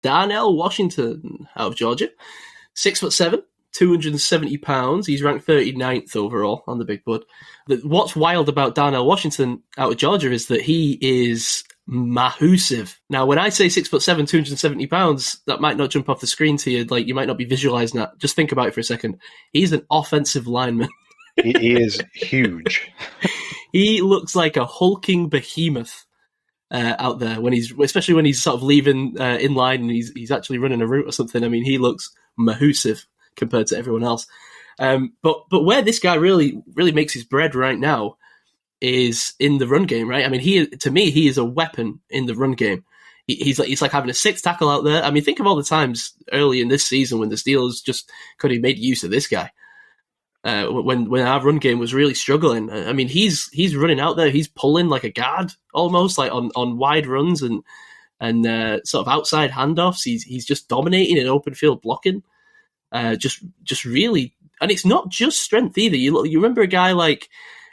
Darnell Washington out of Georgia. 6'7", 270 pounds. He's ranked 39th overall on the Big Board. What's wild about Darnell Washington out of Georgia is that he is massive. Now, when I say 6'7", 270 pounds, that might not jump off the screen to you. Like, you might not be visualizing that. Just think about it for a second. He's an offensive lineman. He is huge. He looks like a hulking behemoth out there especially when he's sort of leaving in line and he's actually running a route or something. I mean, he looks massive compared to everyone else. But where this guy really makes his bread right now is in the run game, right? I mean, he is a weapon in the run game. He's like having a sixth tackle out there. I mean, think of all the times early in this season when the Steelers just could have made use of this guy. When our run game was really struggling. I mean, he's running out there. He's pulling like a guard almost, like on wide runs and sort of outside handoffs. He's just dominating in open field blocking. Just really, and it's not just strength either. You remember a guy like,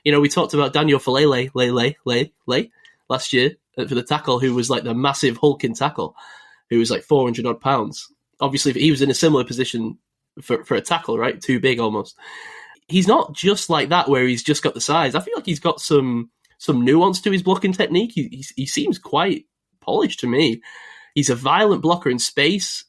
we talked about Daniel Falele last year for the tackle, who was like the massive hulking tackle, who was like 400 odd pounds. Obviously, he was in a similar position for a tackle, right? Too big almost. He's not just like that where he's just got the size. I feel like he's got some nuance to his blocking technique. He seems quite polished to me. He's a violent blocker in space.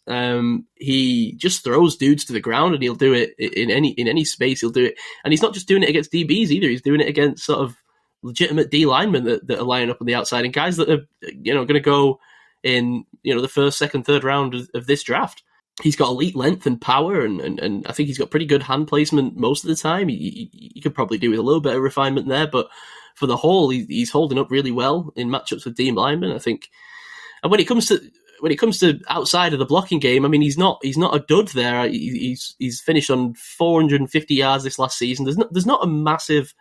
He just throws dudes to the ground, and he'll do it in any space. He'll do it, and he's not just doing it against DBs either. He's doing it against sort of legitimate D linemen that are lining up on the outside, and guys that are going to go in the first, second, third round of this draft. He's got elite length and power, and I think he's got pretty good hand placement most of the time. He could probably do with a little bit of refinement there, but for the whole, he's holding up really well in matchups with D linemen, I think. And when it comes to outside of the blocking game, I mean, he's not a dud there. He's finished on 450 yards this last season. There's not a massive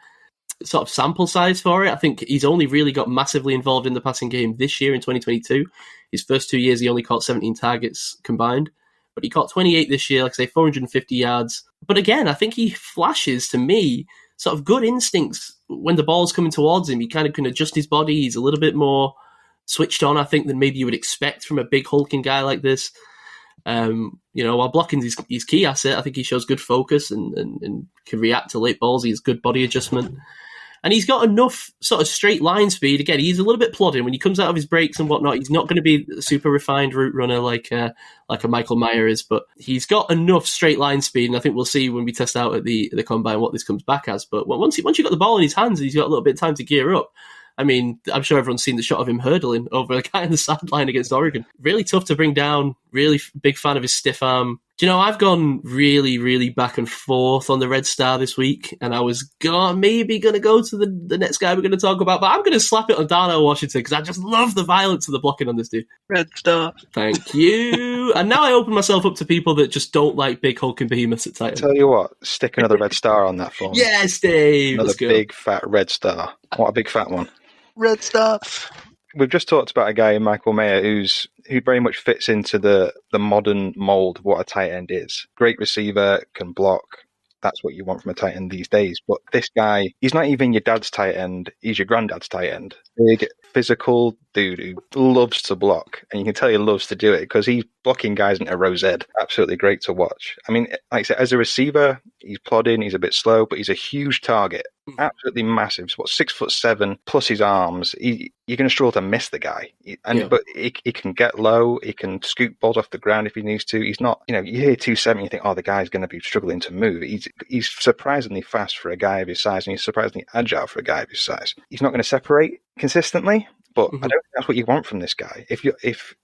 sort of sample size for it. I think he's only really got massively involved in the passing game this year in 2022. His first 2 years, he only caught 17 targets combined. But he caught 28 this year, like I say, 450 yards. But again, I think he flashes, to me, sort of good instincts when the ball's coming towards him. He kind of can adjust his body. He's a little bit more switched on, I think, than maybe you would expect from a big hulking guy like this. While blocking his key asset, I think he shows good focus and can react to late balls. He has good body adjustment. And he's got enough sort of straight line speed. Again, he's a little bit plodding. When he comes out of his breaks and whatnot, he's not going to be a super refined route runner like a Michael Mayer is, but he's got enough straight line speed, and I think we'll see when we test out at the Combine what this comes back as. But once you've got the ball in his hands and he's got a little bit of time to gear up, I mean, I'm sure everyone's seen the shot of him hurdling over a guy on the sideline against Oregon. Really tough to bring down, really big fan of his stiff arm. Do you know, I've gone really, really back and forth on the Red Star this week, and I was maybe going to go to the next guy we're going to talk about, but I'm going to slap it on Darnell Washington because I just love the violence of the blocking on this dude. Red Star. Thank you. And now I open myself up to people that just don't like big hulking behemoths at tight end. Tell you what, stick another Red Star on that for me. Yes, Dave. Another big fat Red Star. What a big fat one. Red Star. We've just talked about a guy, Michael Mayer, who very much fits into the modern mold of what a tight end is. Great receiver, can block. That's what you want from a tight end these days. But this guy, he's not even your dad's tight end. He's your granddad's tight end. Big, physical dude who loves to block. And you can tell he loves to do it because he's blocking guys into row Z. Absolutely great to watch. I mean, like I said, as a receiver, he's plodding, he's a bit slow, but he's a huge target. Absolutely massive. So 6'7" plus his arms. You're going to struggle to miss the guy. But he can get low. He can scoop balls off the ground if he needs to. He's not, you hear 270, you think, oh, the guy's going to be struggling to move. He's surprisingly fast for a guy of his size, and he's surprisingly agile for a guy of his size. He's not going to separate consistently, but I don't think that's what you want from this guy. If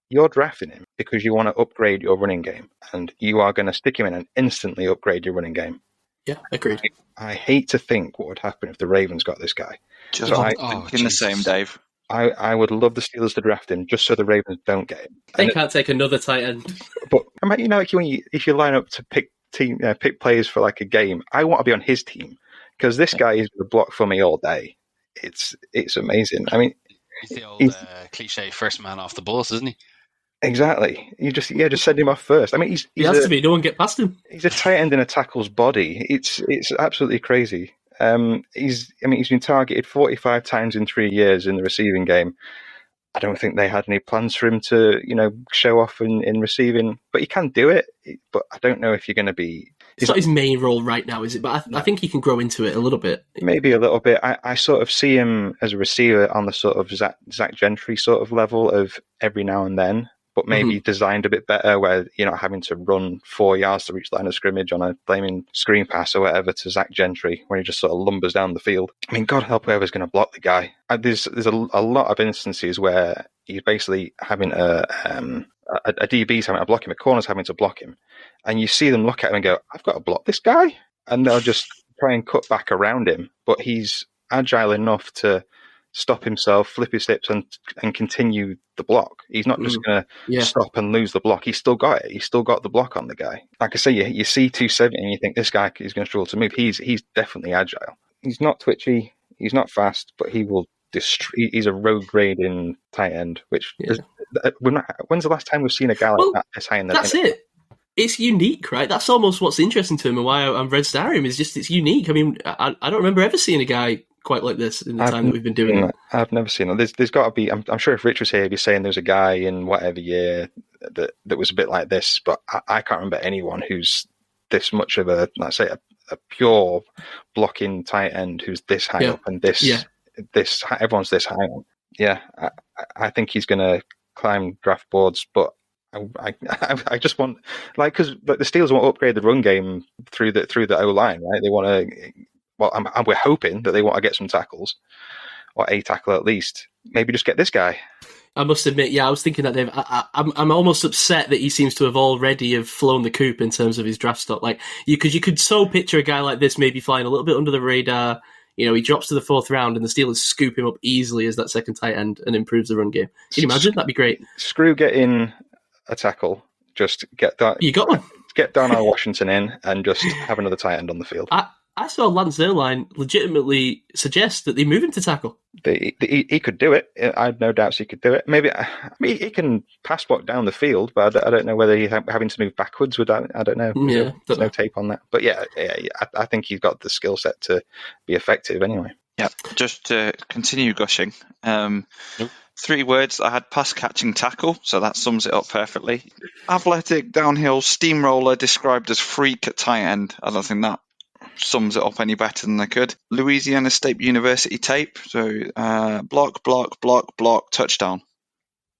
you're drafting him because you want to upgrade your running game, and you are going to stick him in and instantly upgrade your running game. Yeah, agreed. I hate to think what would happen if the Ravens got this guy. Thinking the same, Dave. I would love the Steelers to draft him just so the Ravens don't get him. They can't take another tight end. But if you line up to pick players for like a game, I want to be on his team because this guy is the block for me all day. It's amazing. I mean, he's the old cliche first man off the bus, isn't he? Exactly. You just send him off first. I mean, he has to be. No one get past him. He's a tight end in a tackle's body. It's absolutely crazy. He's been targeted 45 times in 3 years in the receiving game. I don't think they had any plans for him to, show off in receiving, but he can do it. But I don't know if you're going to be. It's not his main role right now, is it? But I think he can grow into it a little bit. Maybe a little bit. I sort of see him as a receiver on the sort of Zach Gentry sort of level of every now and then, but maybe designed a bit better where you're not having to run 4 yards to reach the line of scrimmage on a flaming screen pass or whatever to Zach Gentry when he just sort of lumbers down the field. I mean, God help whoever's going to block the guy. There's a lot of instances where he's basically having a DB's having to block him, a corner's having to block him, and you see them look at him and go, I've got to block this guy, and they'll just try and cut back around him, but he's agile enough to stop himself, flip his hips, and continue the block. He's not just going to stop and lose the block. He's still got it. He's still got the block on the guy. Like I say, you see 270 and you think this guy is going to struggle to move. He's definitely agile. He's not twitchy. He's not fast, but he will destroy. He's a road grading tight end. Which when's the last time we've seen a guy like that this high in the? That's it. It's unique, right? That's almost what's interesting to him and why I'm red starring him. Is just it's unique. I mean, I don't remember ever seeing a guy quite like this in the time that we've been doing it. I've never seen it. There's got to be. I'm sure if Rich was here, he'd be saying there's a guy in whatever year that was a bit like this, but I can't remember anyone who's this much of a, let's say, a pure blocking tight end who's this high up and this everyone's this high on. Yeah, I think he's going to climb draft boards, but I just want, because the Steelers want to upgrade the run game through the O line, right? They want to. Well, we're hoping that they want to get some tackles, or a tackle at least. Maybe just get this guy. I must admit, I was thinking that, Dave. I'm almost upset that he seems to have already flown the coop in terms of his draft stock. Like because you could so picture a guy like this maybe flying a little bit under the radar. He drops to the 4th round, and the Steelers scoop him up easily as that second tight end and improves the run game. Can you imagine? That'd be great. Screw getting a tackle. Just get that. You got one. Get Darnell Washington in, and just have another tight end on the field. I saw Lance Zierlein legitimately suggest that they move him to tackle. He could do it. I have no doubts he could do it. Maybe he can pass block down the field, but I don't know whether he's having to move backwards with that. I don't know. There's no tape on that. But I think he's got the skill set to be effective anyway. Yeah, just to continue gushing. 3 words. I had pass catching tackle, so that sums it up perfectly. Athletic downhill steamroller described as freak at tight end. I don't think that sums it up any better than I could. Louisiana State University tape. So block, touchdown.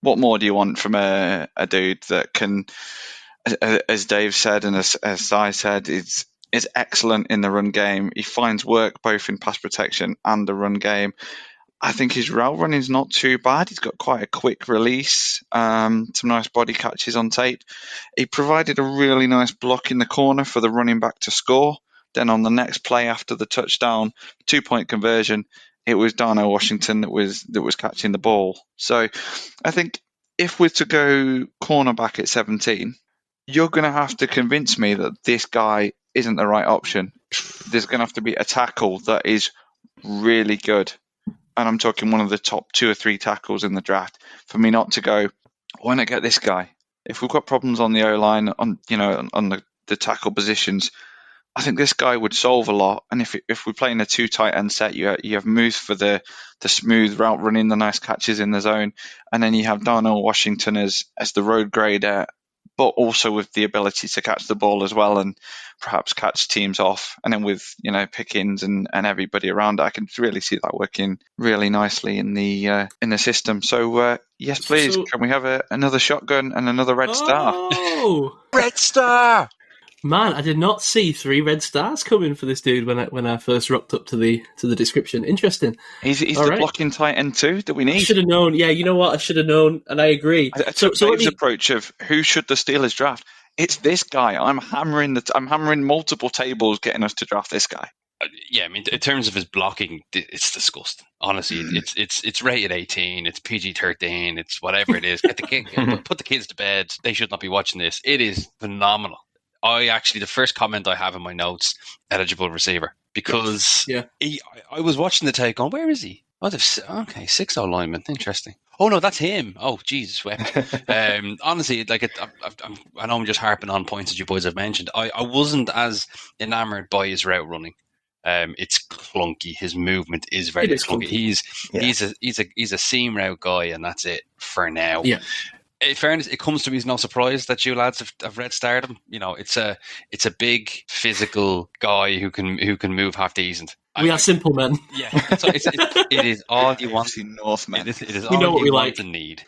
What more do you want from a dude that can, as Dave said and as I said, is excellent in the run game. He finds work both in pass protection and the run game. I think his route running is not too bad. He's got quite a quick release, some nice body catches on tape. He provided a really nice block in the corner for the running back to score. Then on the next play after the touchdown, 2-point conversion, it was Darnell Washington that was catching the ball. So I think if we're to go cornerback at 17, you're going to have to convince me that this guy isn't the right option. There's going to have to be a tackle that is really good. And I'm talking one of the top 2 or 3 tackles in the draft for me not to go, why not get this guy? If we've got problems on the O-line, on the tackle positions, I think this guy would solve a lot. And if we're playing a 2 tight end set, you have Muth for the smooth route running, the nice catches in the zone, and then you have Darnell Washington as the road grader, but also with the ability to catch the ball as well and perhaps catch teams off. And then with Pickens and everybody around, I can really see that working really nicely in the system. So yes, please, can we have another shotgun and another red star? Red star. Man, I did not see 3 red stars coming for this dude when I first rocked up to the description. Interesting. He's the blocking tight end too that we need. I should have known. Yeah, you know what? I should have known, and I agree. I took Dave's approach of who should the Steelers draft. It's this guy. I'm hammering multiple tables getting us to draft this guy. Yeah, I mean, in terms of his blocking, it's disgusting. Honestly, it's rated 18, it's PG-13, it's whatever it is. Put the kids to bed. They should not be watching this. It is phenomenal. The first comment I have in my notes, eligible receiver, because I was watching the tape going, where is he? Oh, okay, 6-0 lineman, interesting. Oh no, that's him. Oh, Jesus wept. Honestly, I know I'm just harping on points that you boys have mentioned. I wasn't as enamored by his route running. It's clunky. His movement is very It is clunky. clunky. He's a seam route guy, and that's it for now. Yeah. In fairness, it comes to me as no surprise that you lads have red starred him. You know, it's a big physical guy who can move half decent. We are simple men. Yeah, it is all you want. Northmen. It is We know all what you we want like. and need.